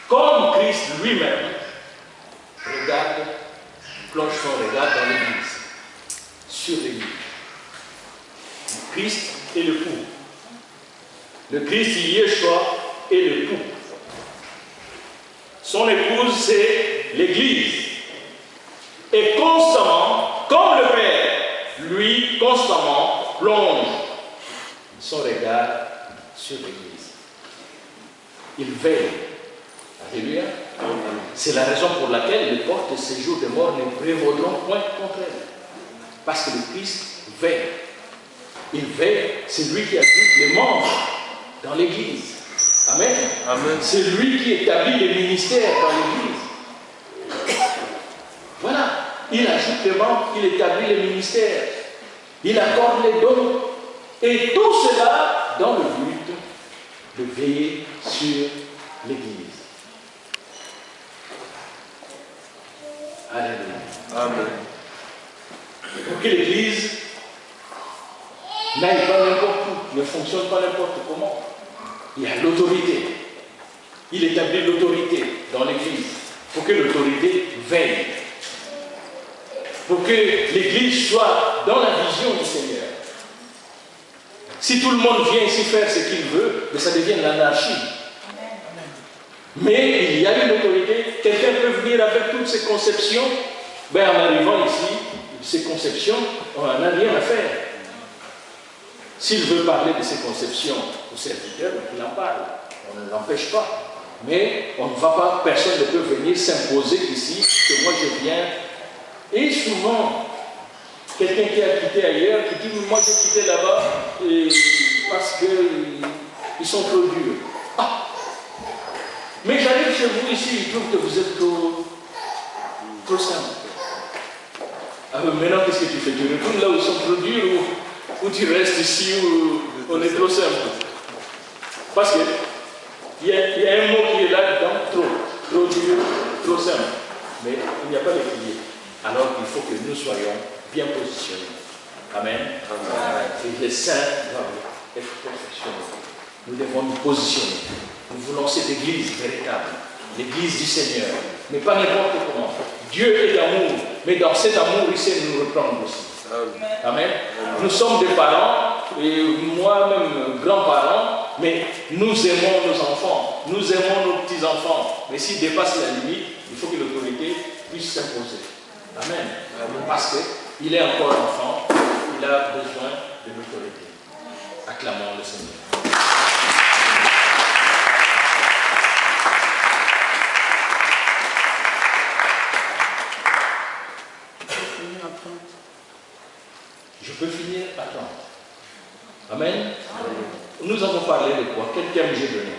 Comme Christ lui-même regarde, plonge son regard dans l'Église, sur l'Église. Christ est le pou. Le Christ Yeshua est le pou. Son épouse, c'est l'Église. Et constamment, comme le Père, lui, constamment, plonge son regard sur l'Église. Il veille. Alléluia. C'est la raison pour laquelle les portes de séjour des morts ne prévaudront point contre elle. Parce que le Christ veille. Il veille, c'est lui qui ajoute les membres dans l'Église. Amen. Amen. C'est lui qui établit les ministères dans l'Église. Voilà. Il ajoute les membres, il établit les ministères. Il accorde les dons. Et tout cela dans le but de veiller sur l'Église. Alléluia. Amen. Pour que l'Église n'aille pas n'importe où, ne fonctionne pas n'importe comment. Il y a l'autorité. Il établit l'autorité dans l'Église. Pour que l'autorité veille. Pour que l'Église soit dans la vision du Seigneur. Si tout le monde vient ici faire ce qu'il veut, mais ça devient l'anarchie. Mais il y a une autorité. Quelqu'un peut venir avec toutes ses conceptions. En arrivant ici, ces conceptions, on n'en a rien à faire. S'il veut parler de ses conceptions au serviteur, il en parle. On ne l'empêche pas. Mais on ne va pas, personne ne peut venir s'imposer ici que moi je viens. Et souvent, quelqu'un qui a quitté ailleurs, qui dit moi j'ai quitté là-bas parce qu'ils sont trop durs. Ah! Mais j'arrive chez vous ici, je trouve que vous êtes trop simple. Ah mais maintenant qu'est-ce que tu fais? Tu retournes là où ils sont trop durs ou tu restes ici où on est trop simple? Parce qu'il y a un mot qui est là-dedans, trop dur, trop simple. Mais il n'y a pas d'équilibre. Alors il faut que nous soyons bien positionnés. Amen. Et les saints doivent être perfectionnés. Nous devons nous positionner. Nous voulons cette église véritable, l'église du Seigneur, mais pas n'importe comment. Dieu est d'amour, mais dans cet amour, il sait nous reprendre aussi. Amen. Nous sommes des parents, et moi-même grands-parents, mais nous aimons nos enfants, nous aimons nos petits-enfants. Mais s'ils dépassent la limite, il faut que l'autorité puisse s'imposer. Amen. Parce qu'il est encore enfant, il a besoin de l'autorité. Acclamons le Seigneur. Je peux finir à temps. Amen. Amen. Nous avons parlé de quoi? Quel thème j'ai donné?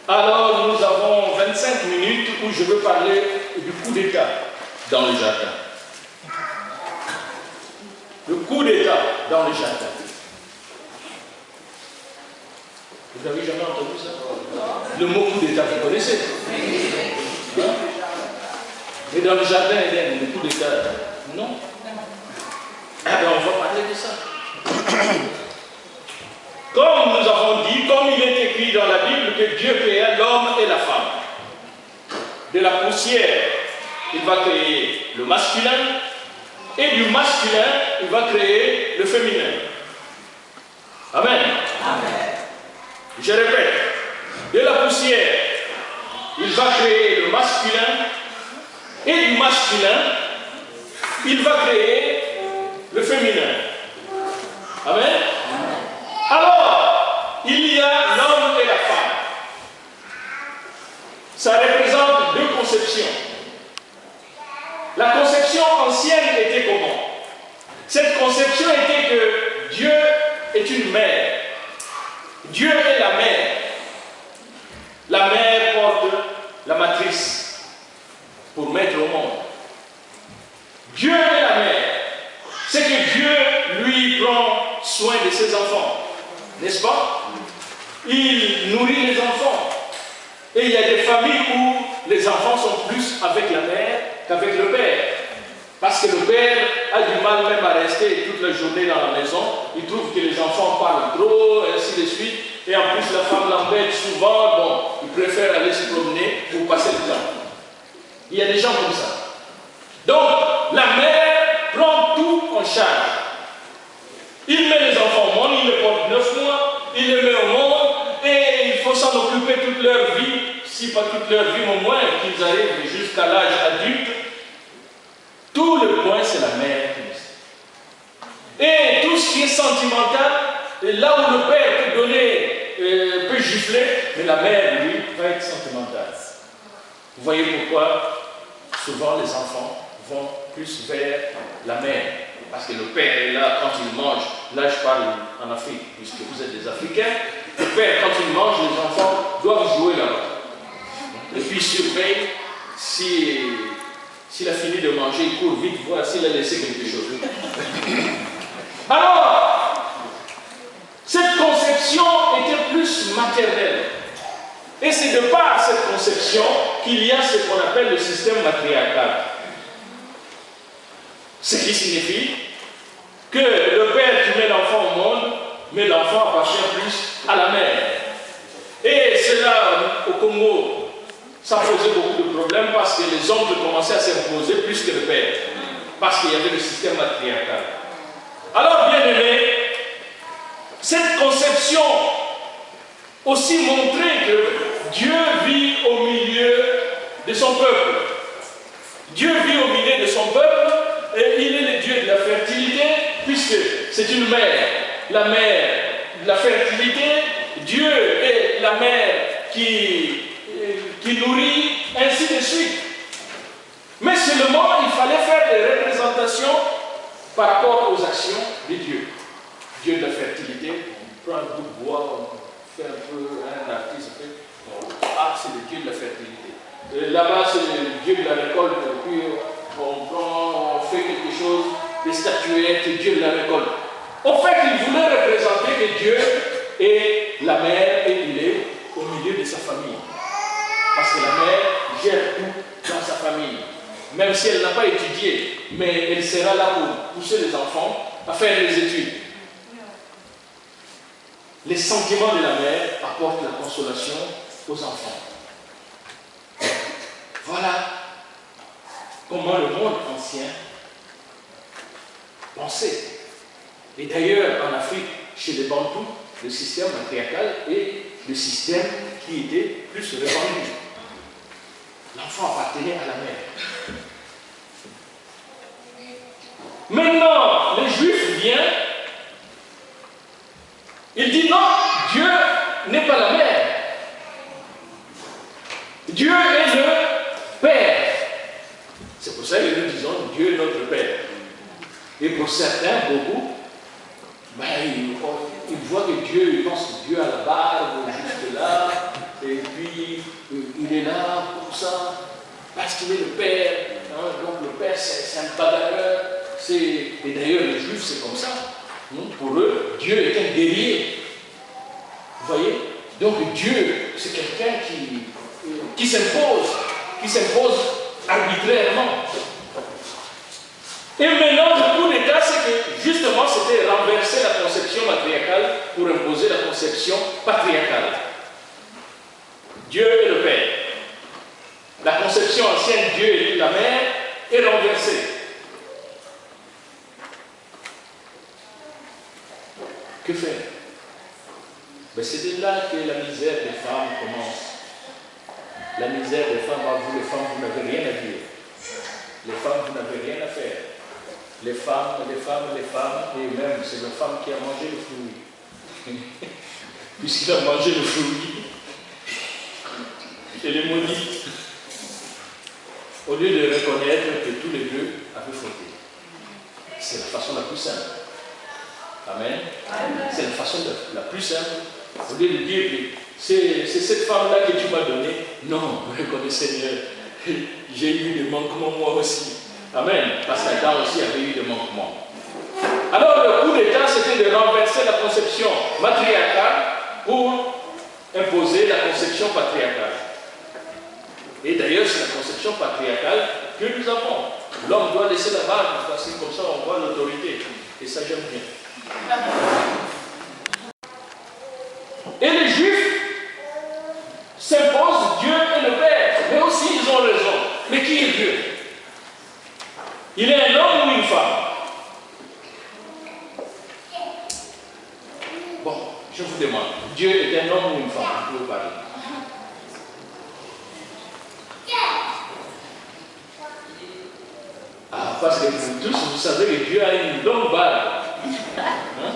Alors nous avons 25 minutes où je veux parler du coup d'État dans le jardin. Le coup d'État dans le jardin. Vous n'avez jamais entendu ça? Le mot coup d'État, vous connaissez? Hein? Mais dans le jardin, il y a le coup d'État. Non. Eh bien, on va parler de ça. Comme nous avons dit, comme il est écrit dans la Bible que Dieu créa l'homme et la femme. De la poussière, il va créer le masculin, et du masculin, il va créer le féminin. Amen. Amen. Je répète, de la poussière, il va créer le masculin, et du masculin, il va créer le féminin. Amen. Alors, il y a l'homme et la femme. Ça représente deux conceptions. La conception ancienne était comment? Cette conception était que Dieu est une mère. Dieu est la mère. La mère porte la matrice pour mettre au monde. Dieu est la mère. C'est que Dieu, lui, prend soin de ses enfants. N'est-ce pas? Il nourrit les enfants. Et il y a des familles où les enfants sont plus avec la mère qu'avec le père. Parce que le père a du mal même à rester toute la journée dans la maison. Il trouve que les enfants parlent trop, et ainsi de suite. Et en plus, la femme l'embête souvent. Bon, il préfère aller se promener pour passer le temps. Il y a des gens comme ça. Donc, la mère prend tout en charge. Il met les enfants au monde, il les porte 9 mois, il les met au monde, et il faut s'en occuper toute leur vie, si pas toute leur vie, au moins qu'ils arrivent jusqu'à l'âge adulte. Tout le point, c'est la mère qui le sait. Et tout ce qui est sentimental, là où le père peut donner, peut gifler, mais la mère, lui, va être sentimentale. Vous voyez pourquoi souvent les enfants vont plus vers la mère. Parce que le père est là quand il mange. Là, je parle en Afrique, puisque vous êtes des Africains. Le père, quand il mange, les enfants doivent jouer là-bas. Et puis, il surveille s'il a fini de manger, il court vite, voir s'il a laissé quelque chose. Alors, cette conception était plus maternelle. Et c'est de par cette conception qu'il y a ce qu'on appelle le système matriarcal. Ce qui signifie que le père qui met l'enfant au monde, mais l'enfant appartient plus à la mère. Et cela, au Congo, ça posait beaucoup de problèmes parce que les oncles commençaient à s'imposer plus que le père. Parce qu'il y avait le système matriarcal. Alors, bien aimé, cette conception aussi montrait que Dieu vit au milieu de son peuple. Dieu vit au milieu de son peuple et il est le Dieu de la fertilité puisque c'est une mère. La mère de la fertilité, Dieu est la mère qui nourrit, ainsi de suite. Mais seulement il fallait faire des représentations par rapport aux actions de Dieu. Dieu de la fertilité, on prend un bout de bois, on fait un peu un artiste, ah, c'est le Dieu de la fertilité. Là-bas, c'est le Dieu de la récolte, puis on fait quelque chose, des statuettes, Dieu de la récolte. En fait, il voulait représenter que Dieu est la mère et il est au milieu de sa famille. Parce que la mère gère tout dans sa famille. Même si elle n'a pas étudié, mais elle sera là pour pousser les enfants à faire les études. Les sentiments de la mère apportent la consolation aux enfants. Voilà comment le monde ancien pensait. Et d'ailleurs, en Afrique, chez les Bantous, le système matriarcal est le système qui était plus répandu. L'enfant appartenait à la mère. Maintenant, les Juifs viennent, il dit non, Dieu n'est pas la mère. Dieu est le Père. C'est pour ça que nous disons Dieu est notre Père. Et pour certains, beaucoup, ben, ils voient que Dieu, ils pensent que Dieu a la barbe juste là, et puis il est là pour ça, parce qu'il est le Père. Hein, donc le Père, c'est un bagarreur. Et d'ailleurs, les Juifs, c'est comme ça. Pour eux, Dieu est un guerrier. Vous voyez? Donc Dieu, c'est quelqu'un qui s'impose arbitrairement. Et maintenant, le coup d'état, c'est que justement, c'était renverser la conception matriarcale pour imposer la conception patriarcale. Dieu est le Père. La conception ancienne, Dieu est la mère, est renversée. Que faire? Mais c'est de là que la misère des femmes commence. La misère des femmes, vous les femmes, vous n'avez rien à dire. Les femmes, vous n'avez rien à faire. Les femmes, et même c'est la femme qui a mangé le fruit. Puisqu'il a mangé le fruit, elle est maudite. Au lieu de reconnaître que tous les deux avaient fauté. C'est la façon la plus simple. Amen. C'est la façon la plus simple. Au lieu de dire que c'est cette femme-là que tu m'as donnée. Non, reconnais Seigneur, j'ai eu des manquements moi aussi. Amen. Parce qu'Adam aussi avait eu des manquements. Alors le coup d'État, c'était de renverser la conception matriarcale pour imposer la conception patriarcale. Et d'ailleurs, c'est la conception patriarcale que nous avons. L'homme doit laisser la base, parce que comme ça on voit l'autorité. Et ça, j'aime bien. Et les Juifs s'imposent Dieu et le Père. Mais aussi, ils ont raison. Mais qui est Dieu? Il est un homme ou une femme? Bon, je vous demande. Dieu est un homme ou une femme? Vous pouvez parler. Ah, parce que vous tous, vous savez que Dieu a une longue barbe. Hein?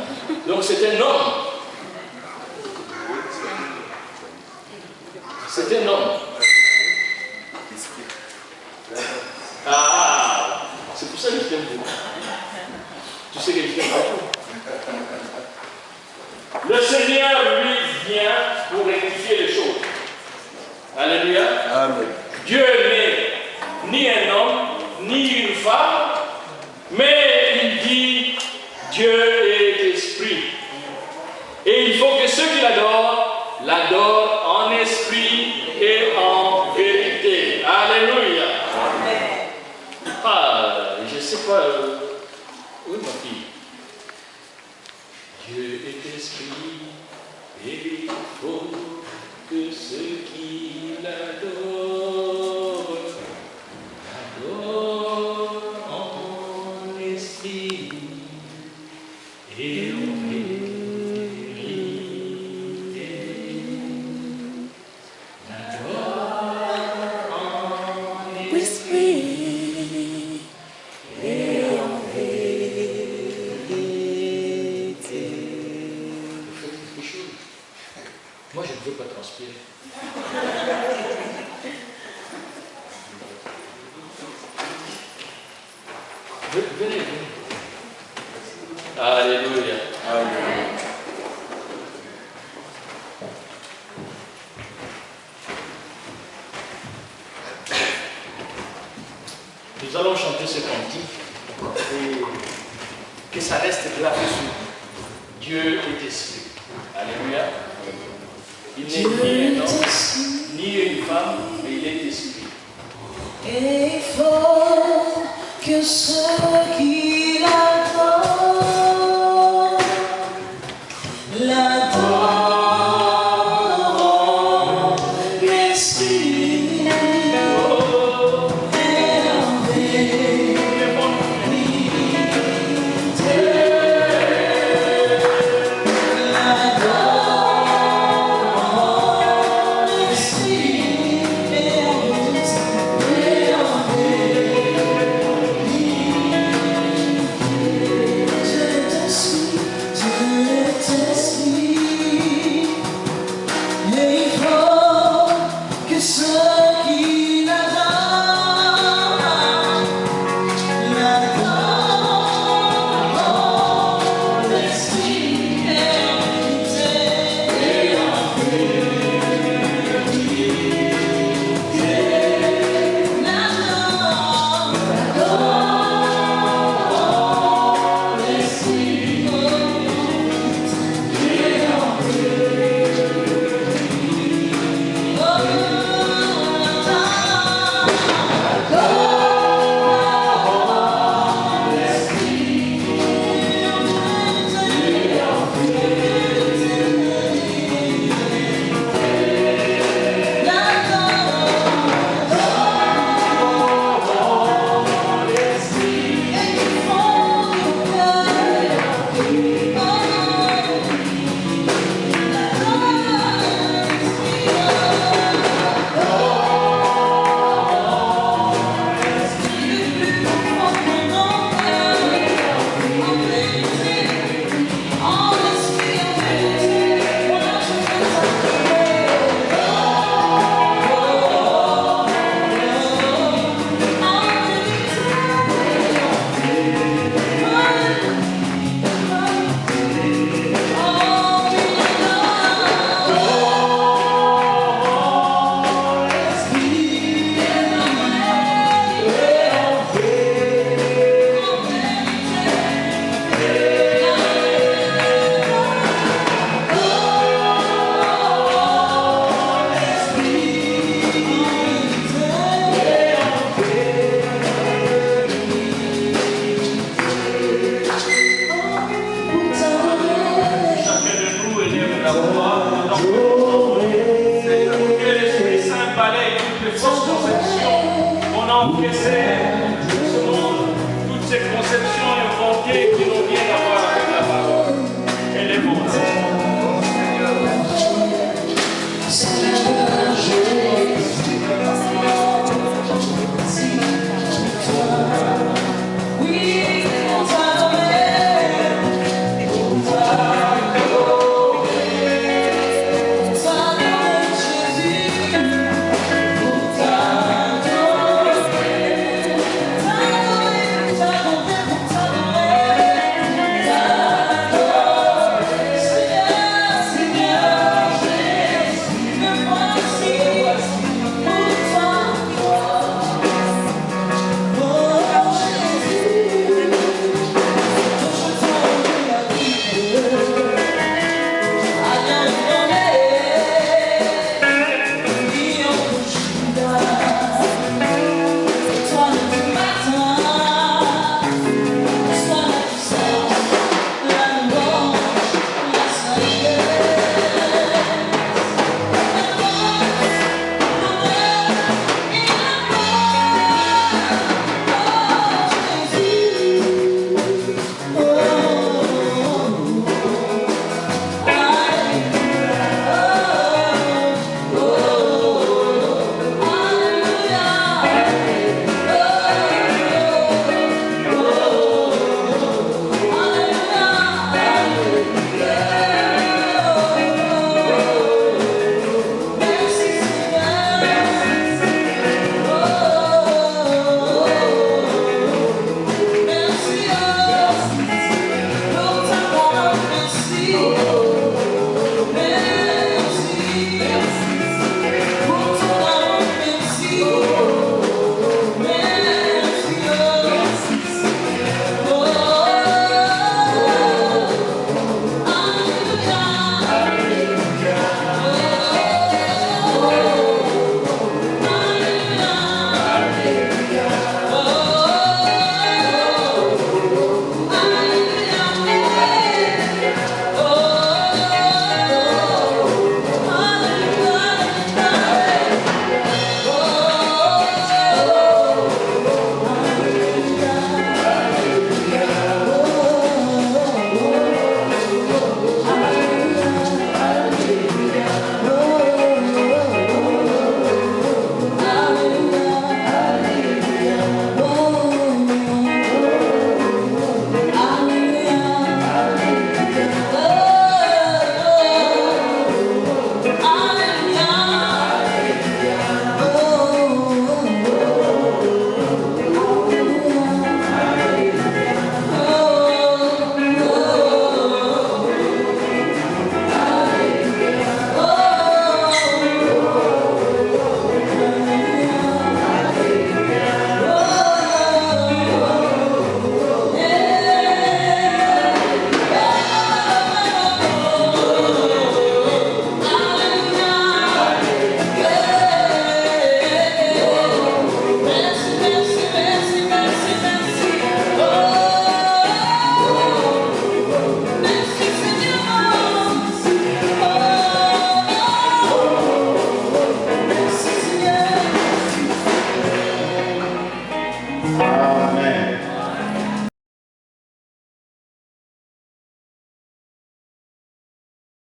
Donc c'est un homme. C'est un homme. Ah, c'est pour ça que je t'aime beaucoup. Tu sais que je t'aime beaucoup. Le Seigneur, lui, vient pour rectifier les choses. Alléluia. Amen. Dieu n'est ni un homme, ni une femme, mais il dit Dieu est esprit. Et il faut que ceux qui l'adorent, l'adorent en esprit et en vérité. Alléluia. Amen. Ah, je ne sais pas. Où est ma fille? Dieu est esprit et il faut que ceux qui l'adorent en esprit et en vérité. L'adorent en esprit et en vérité. Vous faites quelque chose. Moi, je ne veux pas transpirer. Venez, venez. Alléluia. Amen. Nous allons chanter ce cantique et que ça reste gravé sur nous. Dieu est esprit. Alléluia. Il n'est ni un homme, ni une femme, mais il est esprit. Et il faut que ceux qui l'adorent, l'adorent en esprit et en vérité. Seigneur, que l'Esprit Saint balaye toutes les fausses conceptions qu'on a encaissées de ce monde, toutes ces conceptions inventées qui n'ont rien à voir avec la parole. Et les mots.